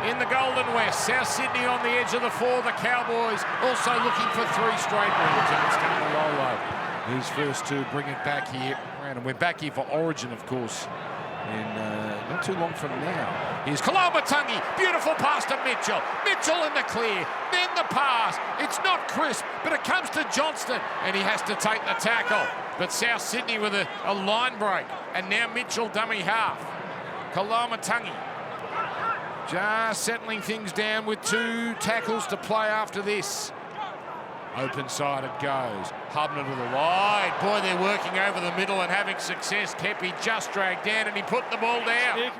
in the Golden West. South Sydney on the edge of the 4. The Cowboys also looking for 3 straight wins. And it's Tamalolo, whose first 2 bring it back here. And we're back here for Origin, of course, in not too long from now. Here's Kalamatangi, beautiful pass to Mitchell. Mitchell in the clear, then the pass. It's not crisp, but it comes to Johnston, and he has to take the tackle. But South Sydney with a line break, and now Mitchell dummy half. Kalamatangi just settling things down with 2 tackles to play after this. Open side it goes. Hubner to the wide. Boy, they're working over the middle and having success. Kepi just dragged down and he put the ball down.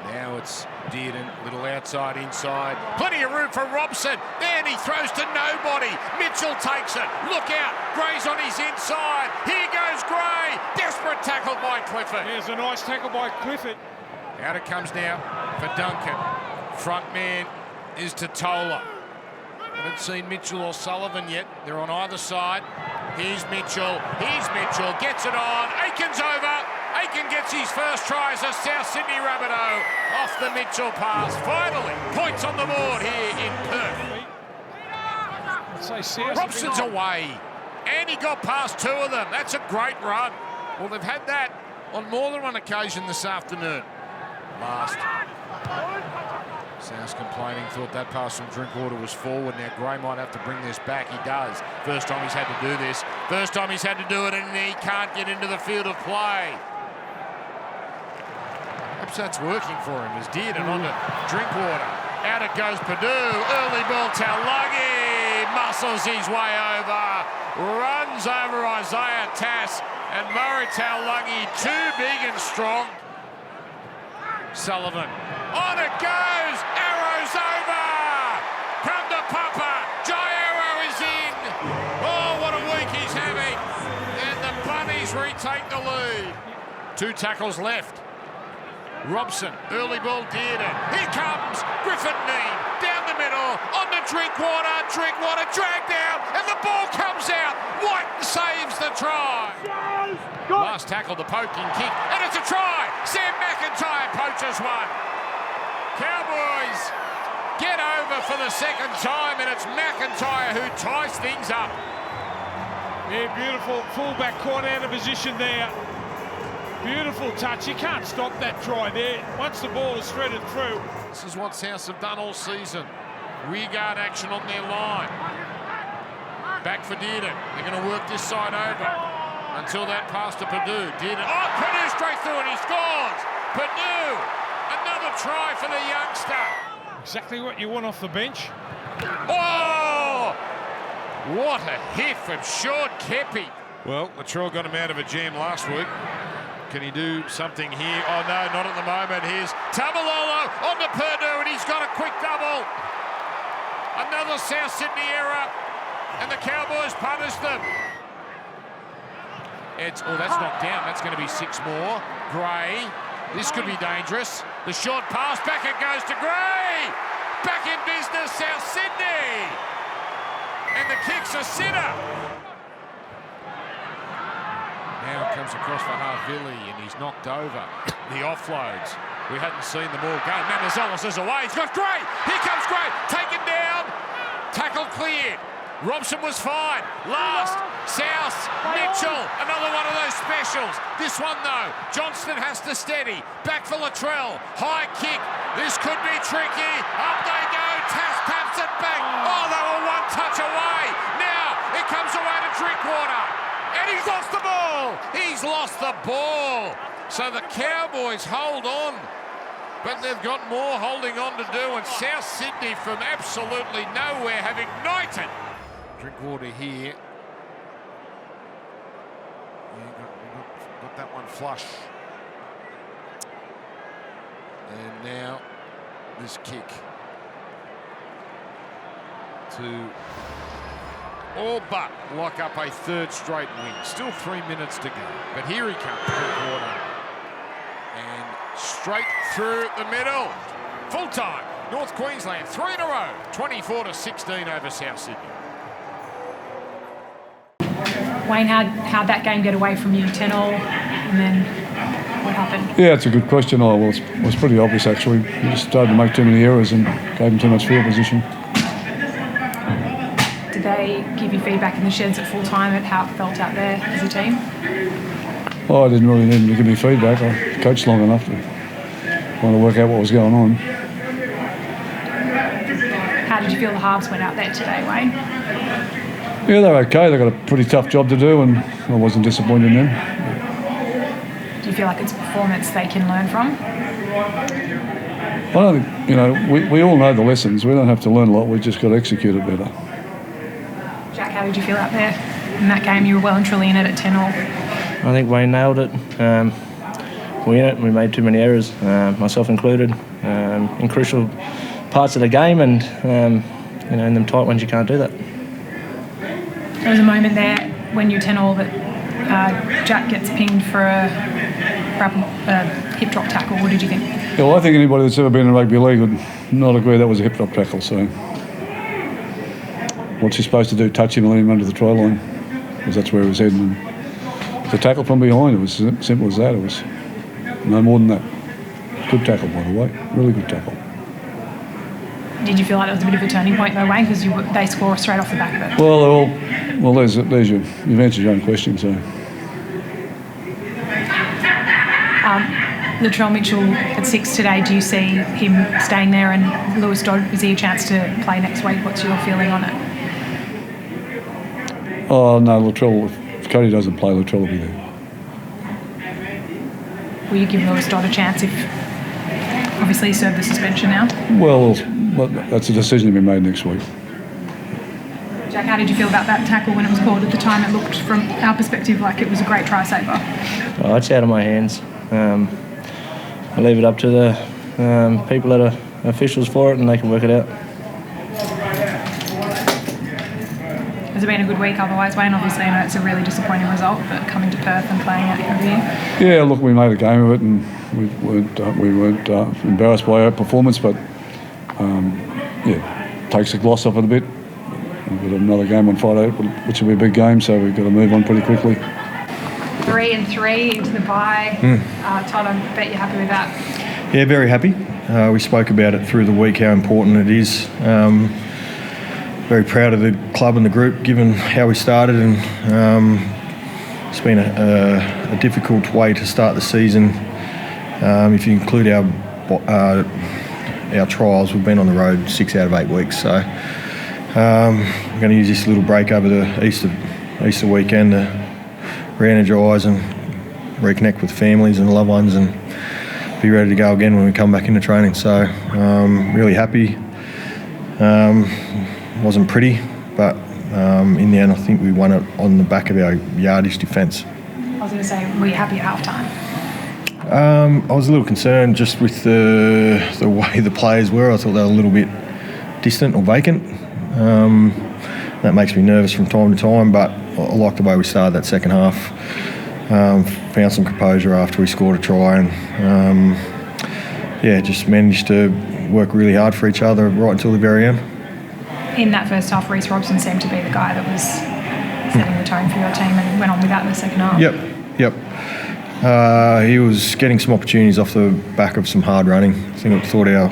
Now it's Dearden, little outside, inside. Plenty of room for Robson. Then he throws to nobody. Mitchell takes it. Look out. Gray's on his inside. Here goes Gray. Desperate tackle by Clifford. There's a nice tackle by Clifford. Out it comes now for Duncan. Front man is Totola. Haven't seen Mitchell or Sullivan yet. They're on either side. Here's Mitchell. Gets it on. Aiken's over. Aiken gets his first try as a South Sydney Rabbitoh off the Mitchell pass. Finally, points on the board here in Perth. Robson's away. And he got past 2 of them. That's a great run. Well, they've had that on more than one occasion this afternoon. Last. South's complaining, thought that pass from Drinkwater was forward. Now Gray might have to bring this back. He does. First time he's had to do this. First time he's had to do it, and he can't get into the field of play. Perhaps that's working for him. As Dearden on to Drinkwater. Out it goes Purdue. Early ball, Taulagi muscles his way over. Runs over Isaiah Tass. And Murray Taulagi, too big and strong. Sullivan. On it goes. Arrow's over. Come to Papa. Jai Arrow is in. Oh, what a week he's having. And the Bunnies retake the lead. 2 tackles left. Robson, early ball, Dearden. Here comes Griffin Neame. Down the middle, on to Drinkwater. Drinkwater dragged out, and the ball comes out. White saves the try. Last tackle, the poking kick, and it's a try. Sam McIntyre poaches one. Cowboys get over for the second time, and it's McIntyre who ties things up. Yeah, beautiful fullback caught out of position there. Beautiful touch. You can't stop that try there. Once the ball is threaded through. This is what Souths have done all season. Rearguard action on their line. Back for Dearden. They're going to work this side over until that pass to Purdue. Dearden. Oh, Purdue straight through and he scores. Purdue. Another try for the youngster. Exactly what you want off the bench. Oh! What a hit from Sean Kepi. Well, Latrell got him out of a jam last week. Can he do something here? Oh, no, not at the moment. Here's Tamalolo on to Purdue, and he's got a quick double. Another South Sydney error, and the Cowboys punish them. That's knocked down. That's going to be 6 more. Gray, this could be dangerous. The short pass, back it goes to Gray. Back in business, South Sydney. And the kick's a sitter. Now it comes across for Harvilli, and he's knocked over. The offloads. We hadn't seen them all go. Manazelis is away. He's got Gray. Here comes Gray. Taken down. Tackle cleared. Robson was fine. Last. South. Mitchell. Another one of those specials. This one, though. Johnston has to steady. Back for Latrell. High kick. This could be tricky. Up they go. Tass taps it back. Oh, they were one touch away. Now it comes away to Drinkwater. And he's lost the ball. He's lost the ball. So the Cowboys hold on. But they've got more holding on to do. And South Sydney from absolutely nowhere have ignited. Drinkwater here. Yeah, got that one flush. And now this kick to all but lock up a 3rd straight win. Still 3 minutes to go. But here he comes, Drinkwater. And straight through the middle. Full time. North Queensland, 3 in a row. 24-16 over South Sydney. Wayne, how'd that game get away from you, 10-all, and then happened? Yeah, it's a good question. Well, it was pretty obvious, actually. We just started to make too many errors and gave them too much field position. Did they give you feedback in the sheds at full time at how it felt out there as a team? Oh, I didn't really need them to give me feedback. I coached long enough to want to work out what was going on. How did you feel the halves went out there today, Wayne? Yeah, they're okay. They've got a pretty tough job to do, and I wasn't disappointed in them. Do you feel like it's a performance they can learn from? I don't think, we all know the lessons. We don't have to learn a lot. We've just got to execute it better. Jack, how did you feel out there in that game? You were well and truly in it at 10-all. I think Wayne nailed it. We in it. We made too many errors, myself included, in crucial parts of the game, and in them tight ones you can't do that. There was a moment there when you're 10-all that Jack gets pinged for a hip drop tackle. What did you think? Yeah, well, I think anybody that's ever been in rugby league would not agree that was a hip drop tackle. So what's he supposed to do? Touch him and let him under the try line? Because that's where he was heading. And the tackle from behind, it was as simple as that. It was no more than that. Good tackle, by the way. Really good tackle. Did you feel like that was a bit of a turning point though, Wayne, because they score straight off the back of it? Well, there's you've answered your own question. So Latrell Mitchell at 6 today. Do you see him staying there, and Lewis Dodd, is he a chance to play next week? What's your feeling on it? Oh no, Latrell. If Cody doesn't play, Latrell will be there. Will you give Lewis Dodd a chance if obviously he served the suspension now? Well, that's a decision to be made next week. Jack, how did you feel about that tackle when it was called? At the time, it looked from our perspective like it was a great try saver. Oh, it's out of my hands. I leave it up to the people that are officials for it, and they can work it out. Has it been a good week otherwise, Wayne? Obviously, I know it's a really disappointing result, but coming to Perth and playing out here. Yeah, look, we made a game of it, and we weren't embarrassed by our performance, but takes the gloss off it a bit. We've got another game on Friday, which will be a big game, so we've got to move on pretty quickly. 3-3 into the bye. Todd, I bet you're happy with that. Yeah, very happy. We spoke about it through the week, how important it is. Very proud of the club and the group, given how we started, and it's been a difficult way to start the season. If you include our trials, we've been on the road 6 out of 8 weeks, so I'm going to use this little break over the Easter weekend to re-energise and reconnect with families and loved ones and be ready to go again when we come back into training. So really happy. Wasn't pretty, but in the end I think we won it on the back of our yardage defence. I was going to say, were you happy at half-time? I was a little concerned just with the way the players were. I thought they were a little bit distant or vacant. That makes me nervous from time to time, but I like the way we started that second half. Found some composure after we scored a try, and just managed to work really hard for each other right until the very end. In that first half, Reece Robson seemed to be the guy that was setting the tone for your team, and went on with that in the second half. Yep. He was getting some opportunities off the back of some hard running. I thought our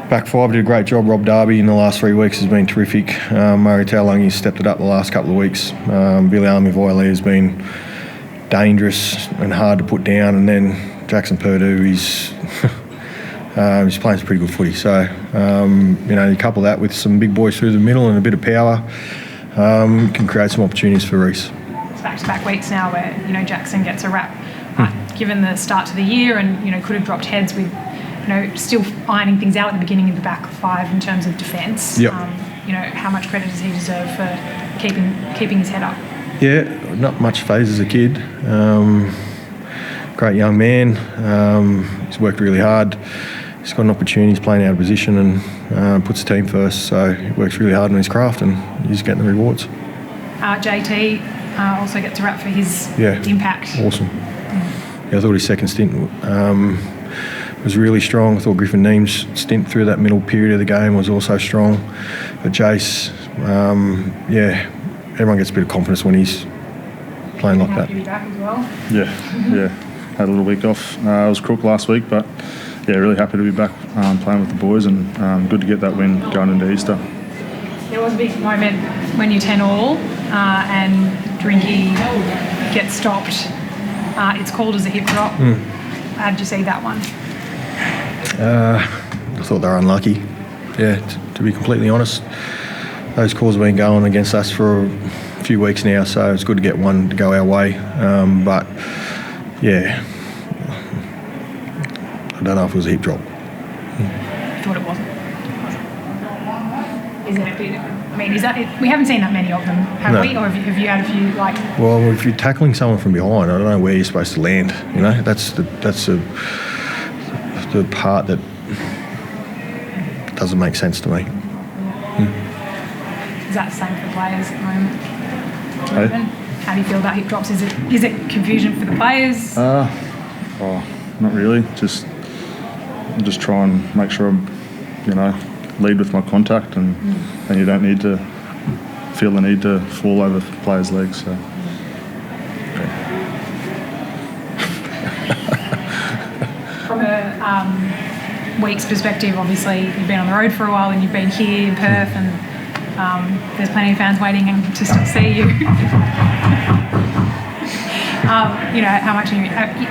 back five did a great job. Rob Darby in the last 3 weeks has been terrific. Murray Taulagi stepped it up the last couple of weeks. Billy Army-Voiles has been dangerous and hard to put down, and then Jackson Purdue, he's playing some pretty good footy. So, you couple that with some big boys through the middle and a bit of power, can create some opportunities for Reece. It's back-to-back weeks now where, Jackson gets a rap. Given the start to the year and, could have dropped heads with, still ironing things out at the beginning of the back five in terms of defence. Yep. How much credit does he deserve for keeping his head up? Yeah, not much phase as a kid. Great young man. He's worked really hard. He's got an opportunity. He's playing out of position and puts the team first. So he works really hard on his craft, and he's getting the rewards. JT also gets a rap for his impact. Awesome. Yeah, I thought his second stint was really strong. I thought Griffin Neem's stint through that middle period of the game was also strong. But Jace, everyone gets a bit of confidence when he's playing like that. Back as well. Yeah. had a little week off. I was crook last week, but yeah, really happy to be back playing with the boys, and good to get that win going into Easter. There was a big moment when you 10-all and Drinky gets stopped. It's called as a hip drop. How did you see that one? I thought they were unlucky. Yeah, to be completely honest. Those calls have been going against us for a few weeks now, so it's good to get one to go our way. But, yeah, I don't know if it was a hip drop. I thought it wasn't. Is it a bit? I mean, is that it? We haven't seen that many of them, have we? Or have you had a few, like... Well, if you're tackling someone from behind, I don't know where you're supposed to land, you know? That's the part that doesn't make sense to me. Is that the same for the players at the moment? Hey? How do you feel about hip drops? Is it confusion for the players? Not really. Just try and make sure I'm, lead with my contact, and you don't need to feel the need to fall over players' legs. So. From a week's perspective, obviously you've been on the road for a while and you've been here in Perth, and there's plenty of fans waiting to still see you. How much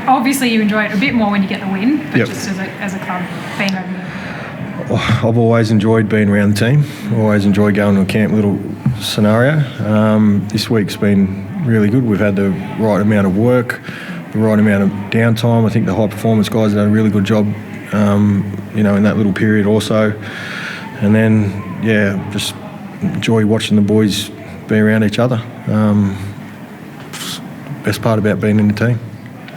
obviously you enjoy it a bit more when you get the win, but just as a club being over here. I've always enjoyed being around the team. Always enjoyed going to a Camp Little scenario. This week's been really good. We've had the right amount of work, the right amount of downtime. I think the high performance guys have done a really good job, in that little period also. And then, just enjoy watching the boys be around each other. Best part about being in the team.